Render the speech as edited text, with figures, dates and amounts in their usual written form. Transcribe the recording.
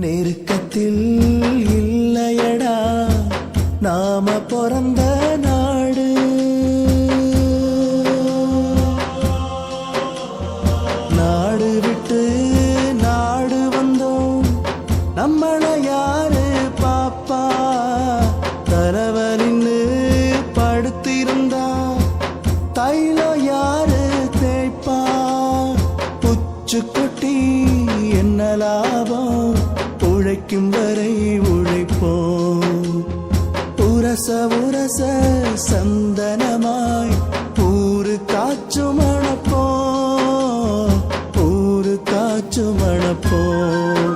நெருக்கத்தில் இல்லையடா நாம பிறந்த நாடு. நாடு விட்டு நாடு வந்தோம், நம்மள யாரு பாப்பா? தலைவலின்னு படுத்திருந்தா தைலம் யாரு தேய்ப்பா? புச்சு கொட்டி என்ன லாபம்? உழைக்கும் வரை உழைப்போம். உரச உரச சந்தனமாய் ஊரு காற்று மணப்போம், ஊரு காற்று மணப்போம்.